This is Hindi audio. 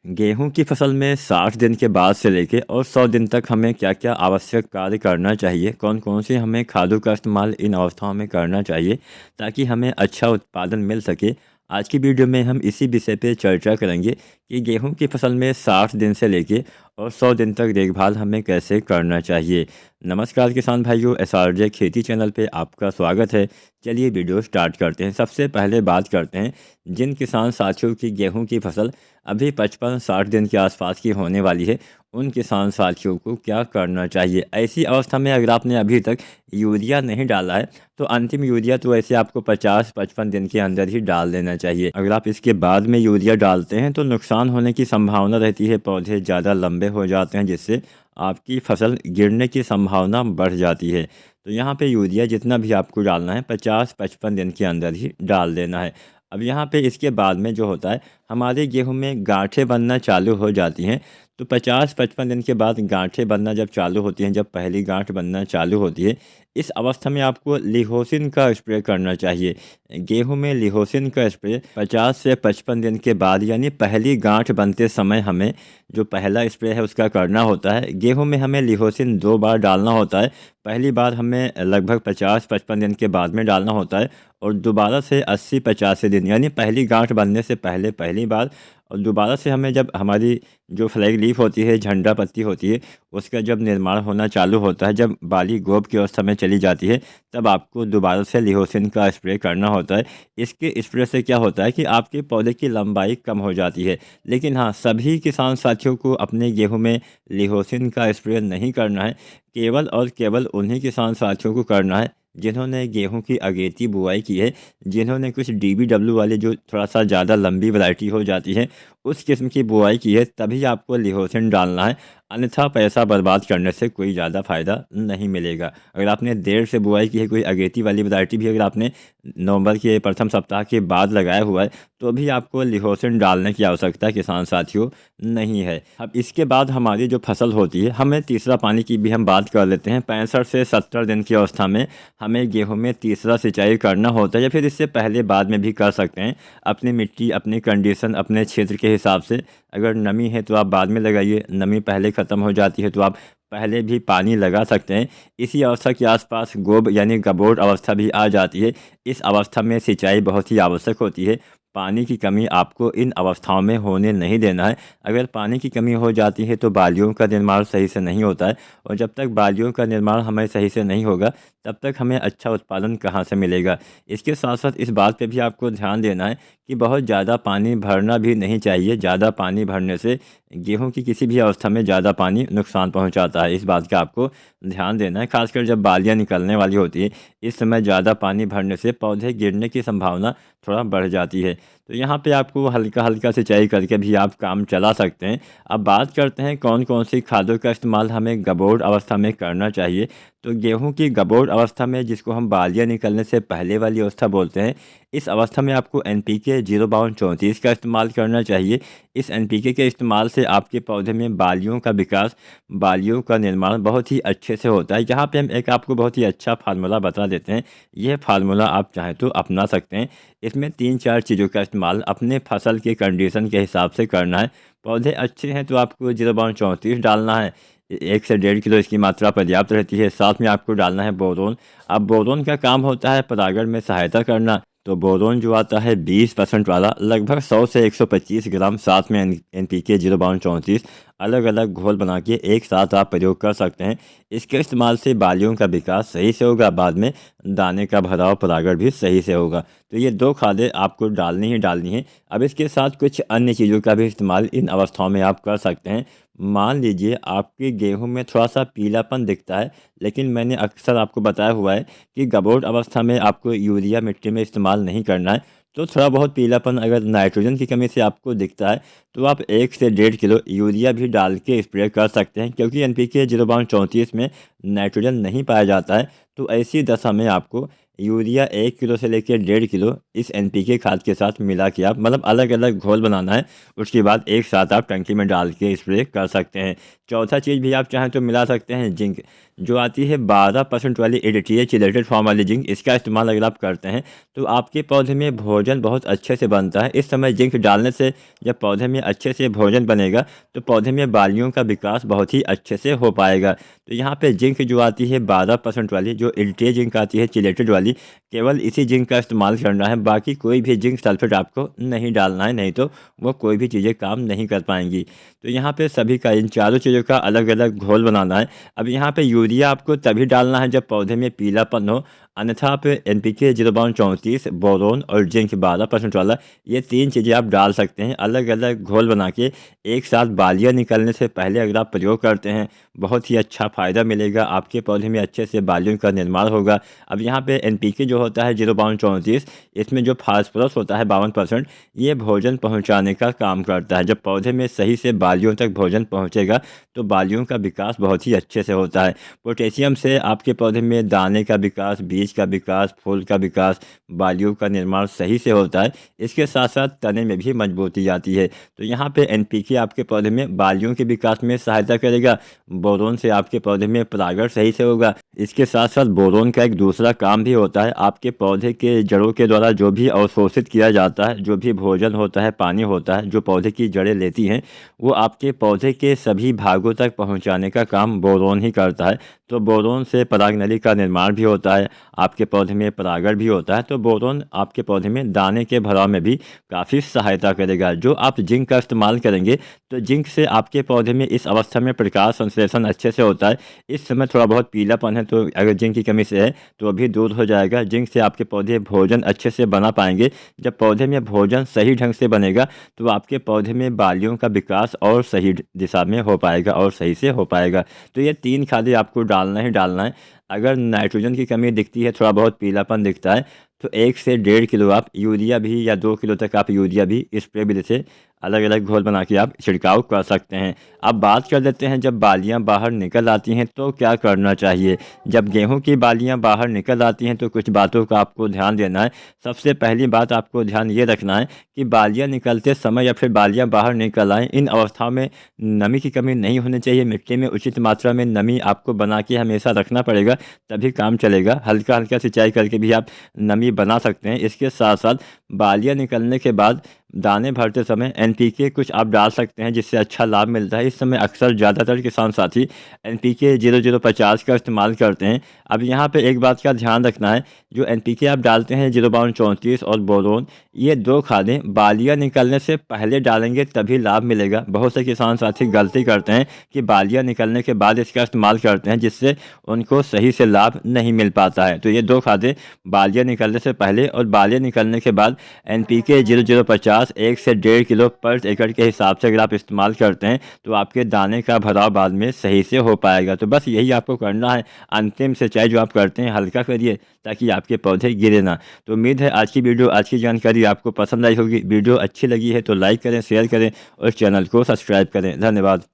गेहूं की फसल में 60 दिन के बाद से लेके और 100 दिन तक हमें क्या क्या आवश्यक कार्य करना चाहिए, कौन कौन से हमें खादों का इस्तेमाल इन अवस्थाओं में करना चाहिए ताकि हमें अच्छा उत्पादन मिल सके। आज की वीडियो में हम इसी विषय पे चर्चा करेंगे कि गेहूं की फसल में 60 दिन से लेके और 100 दिन तक देखभाल हमें कैसे करना चाहिए। नमस्कार किसान भाइयों, SRJ खेती चैनल पे आपका स्वागत है। चलिए वीडियो स्टार्ट करते हैं। सबसे पहले बात करते हैं जिन किसान साथियों की गेहूं की फसल अभी 55-60 दिन के आसपास की होने वाली है, उन किसान साथियों को क्या करना चाहिए। ऐसी अवस्था में अगर आपने अभी तक यूरिया नहीं डाला है तो अंतिम यूरिया तो ऐसे आपको 50-55 दिन के अंदर ही डाल देना चाहिए। अगर आप इसके बाद में यूरिया डालते हैं तो नुकसान होने की संभावना रहती है, पौधे ज़्यादा लंबे हो जाते हैं जिससे आपकी फसल गिरने की संभावना बढ़ जाती है। तो यहाँ पे यूरिया जितना भी आपको डालना है 50-55 दिन के अंदर ही डाल देना है। अब यहाँ पे इसके बाद में जो होता है, हमारे गेहूं में गांठें बनना चालू हो जाती हैं। तो 50-55 दिन के बाद गांठें बनना जब चालू होती हैं, जब पहली गांठ बनना चालू होती है, इस अवस्था में आपको लिहोसिन का स्प्रे करना चाहिए। गेहूं में लिहोसिन का स्प्रे 50 से 55 दिन के बाद यानी पहली गांठ बनते समय हमें जो पहला स्प्रे है उसका करना होता है। गेहूं में हमें लिहोसिन 2 बार डालना होता है। पहली बार हमें लगभग 50-55 दिन के बाद में डालना होता है और दोबारा से 80-85 दिन यानी पहली गांठ बनने से पहले पहली बार, और दोबारा से हमें जब हमारी जो फ्लैग लीफ होती है, झंडा पत्ती होती है, उसका जब निर्माण होना चालू होता है, जब बाली गोब की अवस्था में चली जाती है, तब आपको दोबारा से लिहोसिन का स्प्रे करना होता है। इसके स्प्रे से क्या होता है कि आपके पौधे की लंबाई कम हो जाती है। लेकिन हाँ, सभी किसान साथियों को अपने गेहूं में लिहोसिन का स्प्रे नहीं करना है। केवल और केवल उन्हीं किसान साथियों को करना है जिन्होंने गेहूं की अगेती बुआई की है, जिन्होंने कुछ DBW वाले जो थोड़ा सा ज़्यादा लंबी वैरायटी हो जाती है उस किस्म की बुआई की है, तभी आपको लिहोसिन डालना है। अन्यथा पैसा बर्बाद करने से कोई ज़्यादा फ़ायदा नहीं मिलेगा। अगर आपने देर से बुआई की है, कोई अगेती वाली वैरायटी भी अगर आपने नवंबर के प्रथम सप्ताह के बाद लगाया हुआ है, तो भी आपको लिहोसिन डालने की आवश्यकता किसान साथियों नहीं है। अब इसके बाद हमारी जो फसल होती है, हमें तीसरा पानी की भी हम बात कर लेते हैं। 65 से 70 दिन की अवस्था में हमें गेहूं में तीसरा सिंचाई करना होता है, या फिर इससे पहले बाद में भी कर सकते हैं। अपनी मिट्टी, अपनी कंडीशन, अपने क्षेत्र के हिसाब से, अगर नमी है तो आप बाद में लगाइए, नमी पहले ख़त्म हो जाती है तो आप पहले भी पानी लगा सकते हैं। इसी अवस्था के आसपास गोब यानी गबोट अवस्था भी आ जाती है। इस अवस्था में सिंचाई बहुत ही आवश्यक होती है। पानी की कमी आपको इन अवस्थाओं में होने नहीं देना है। अगर पानी की कमी हो जाती है तो बालियों का निर्माण सही से नहीं होता है, और जब तक बालियों का निर्माण हमें सही से नहीं होगा तब तक हमें अच्छा उत्पादन कहाँ से मिलेगा। इसके साथ साथ इस बात पे भी आपको ध्यान देना है कि बहुत ज़्यादा पानी भरना भी नहीं चाहिए। ज़्यादा पानी भरने से गेहूं की किसी भी अवस्था में ज़्यादा पानी नुकसान पहुंचाता है। इस बात का आपको ध्यान देना है, खासकर जब बालियां निकलने वाली होती है। इस समय ज़्यादा पानी भरने से पौधे गिरने की संभावना थोड़ा बढ़ जाती है। तो यहाँ पे आपको हल्का हल्का सिंचाई करके भी आप काम चला सकते हैं। अब बात करते हैं कौन कौन सी खादों का इस्तेमाल हमें गबोट अवस्था में करना चाहिए। तो गेहूं की गबोट अवस्था में, जिसको हम बालियां निकलने से पहले वाली अवस्था बोलते हैं, इस अवस्था में आपको NPK 0/34 का इस्तेमाल करना चाहिए। इस NPK के इस्तेमाल से आपके पौधे में बालियों का विकास, बालियों का निर्माण बहुत ही अच्छे से होता है। यहाँ पे हम एक आपको बहुत ही अच्छा फार्मूला बता देते हैं। यह फार्मूला आप चाहें तो अपना सकते हैं। इसमें 3-4 चीज़ों का इस्तेमाल अपने फसल के कंडीशन के हिसाब से करना है। पौधे अच्छे हैं तो आपको 0/34 डालना है। 1 से 1.5 किलो इसकी मात्रा पर्याप्त रहती है। साथ में आपको डालना है बोरोन। अब बोरोन का काम होता है परागण में सहायता करना। तो बोरोन जो आता है 20% वाला, लगभग 100 से 125 ग्राम, साथ में NPK 0/34 अलग अलग घोल बना के एक साथ आप प्रयोग कर सकते हैं। इसके इस्तेमाल से बालियों का विकास सही से होगा, बाद में दाने का भराव, परागण भी सही से होगा। तो ये 2 खादें आपको डालनी ही डालनी है। अब इसके साथ कुछ अन्य चीज़ों का भी इस्तेमाल इन अवस्थाओं में आप कर सकते हैं। मान लीजिए आपके गेहूं में थोड़ा सा पीलापन दिखता है, लेकिन मैंने अक्सर आपको बताया हुआ है कि गबोट अवस्था में आपको यूरिया मिट्टी में इस्तेमाल नहीं करना है। तो थोड़ा बहुत पीलापन अगर नाइट्रोजन की कमी से आपको दिखता है तो आप 1 से 1.5 किलो यूरिया भी डाल के स्प्रे कर सकते हैं, क्योंकि NPK 0/34 में नाइट्रोजन नहीं पाया जाता है। तो ऐसी दशा में आपको यूरिया 1 किलो से लेकर 1.5 किलो इस एनपीके खाद के साथ मिला के आप मतलब अलग अलग घोल बनाना है। उसके बाद एक साथ आप टंकी में डाल के स्प्रे कर सकते हैं। चौथा चीज़ भी आप चाहें तो मिला सकते हैं जिंक, जो आती है 12% वाली एडिटिया चिलेटेड फॉर्म वाली जिंक। इसका इस्तेमाल अगर आप करते हैं तो आपके पौधे में भोजन बहुत अच्छे से बनता है। इस समय जिंक डालने से जब पौधे में अच्छे से भोजन बनेगा तो पौधे में बालियों का विकास बहुत ही अच्छे से हो पाएगा। तो यहाँ पे जिंक जो आती है 12% वाली, जो एडिटिया जिंक आती है चिलेटेड वाली, केवल इसी जिंक का इस्तेमाल करना है। बाकी कोई भी जिंक सल्फेट आपको नहीं डालना है, नहीं तो वो कोई भी चीज़ें काम नहीं कर पाएंगी। तो यहाँ पे सभी का इन चारों चीज़ों का अलग अलग घोल बनाना है। अब यहाँ पे यूरिया आपको तभी डालना है जब पौधे में पीलापन हो, अन्यथा आप एनपीके 0.34, बोरोन और जिंक 12% वाला, ये 3 चीज़ें आप डाल सकते हैं। अलग अलग घोल बना के एक साथ बालियाँ निकलने से पहले अगर आप प्रयोग करते हैं बहुत ही अच्छा फ़ायदा मिलेगा, आपके पौधे में अच्छे से बालियों का निर्माण होगा। अब यहाँ पे एनपीके जो होता है 0.34, इसमें जो फास्फोरस होता है 52%, ये भोजन पहुँचाने का काम करता है। जब पौधे में सही से बालियों तक भोजन पहुँचेगा तो बालियों का विकास बहुत ही अच्छे से होता है। पोटेशियम से आपके पौधे में दाने का विकास, बीज का विकास, फूल का विकास, बालियों का निर्माण सही से होता है। इसके साथ साथ तने में भी मजबूती आती है। तो यहाँ पे एनपीके आपके पौधे में बालियों के विकास में सहायता करेगा। बोरोन से आपके पौधे में परागण सही से होगा। इसके साथ साथ बोरोन का एक दूसरा काम भी होता है, आपके पौधे के जड़ों के द्वारा जो भी अवशोषित किया जाता है, जो भी भोजन होता है, पानी होता है, जो पौधे की जड़ें लेती हैं, वो आपके पौधे के सभी भागों तक पहुंचाने का काम बोरोन ही करता है। तो बोरोन से परागनली का निर्माण भी होता है, आपके पौधे में परागण भी होता है। तो बोरोन आपके पौधे में दाने के भराव में भी काफ़ी सहायता करेगा। जो आप जिंक का इस्तेमाल करेंगे तो जिंक से आपके पौधे में इस अवस्था में प्रकाश संश्लेषण अच्छे से होता है। इस समय थोड़ा बहुत पीलापन है, तो अगर जिंक की कमी से है तो भी दूर हो जाएगा। जिंक से आपके पौधे भोजन अच्छे से बना पाएंगे। जब पौधे में भोजन सही ढंग से बनेगा तो आपके पौधे में बालियों का विकास और सही दिशा में हो पाएगा और सही से हो पाएगा। तो ये 3 खादें आपको डालना ही डालना है। अगर नाइट्रोजन की कमी दिखती है, थोड़ा बहुत पीलापन दिखता है, तो 1 से 1.5 किलो आप यूरिया भी या 2 किलो तक आप यूरिया भी स्प्रे विधि से अलग अलग घोल बना के आप छिड़काव कर सकते हैं। अब बात कर लेते हैं जब बालियां बाहर निकल आती हैं तो क्या करना चाहिए। जब गेहूं की बालियां बाहर निकल आती हैं तो कुछ बातों का आपको ध्यान देना है। सबसे पहली बात आपको ध्यान ये रखना है कि बालियां निकलते समय या फिर बालियां बाहर निकल आएँ, इन अवस्थाओं में नमी की कमी नहीं होनी चाहिए। मिट्टी में उचित मात्रा में नमी आपको बना के हमेशा रखना पड़ेगा, तभी काम चलेगा। हल्का हल्का सिंचाई करके भी आप नमी बना सकते हैं। इसके साथ साथ बालियां निकलने के बाद दाने भरते समय एनपीके कुछ आप डाल सकते हैं, जिससे अच्छा लाभ मिलता है। इस समय अक्सर ज़्यादातर किसान साथी एनपीके 0050 का इस्तेमाल करते हैं। अब यहाँ पे एक बात का ध्यान रखना है, जो एनपीके आप डालते हैं 0.34 और बोरोन, ये 2 खादें बालियां निकलने से पहले डालेंगे तभी लाभ मिलेगा। बहुत से किसान साथी गलती करते हैं कि बालियां निकलने के बाद इसका इस्तेमाल करते हैं, जिससे उनको सही से लाभ नहीं मिल पाता है। तो ये 2 खादें बालियां निकलने से पहले और बालियां निकलने के बाद एनपीके 0050 1 से 1.5 किलो पर एकड़ के हिसाब से अगर आप इस्तेमाल करते हैं तो आपके दाने का भराव बाद में सही से हो पाएगा। तो बस यही आपको करना है। अंतिम सिंचाई जो आप करते हैं हल्का करिए ताकि आपके पौधे गिरे ना। तो उम्मीद है आज की वीडियो, आज की जानकारी आपको पसंद आई होगी। वीडियो अच्छी लगी है तो लाइक करें, शेयर करें और चैनल को सब्सक्राइब करें। धन्यवाद।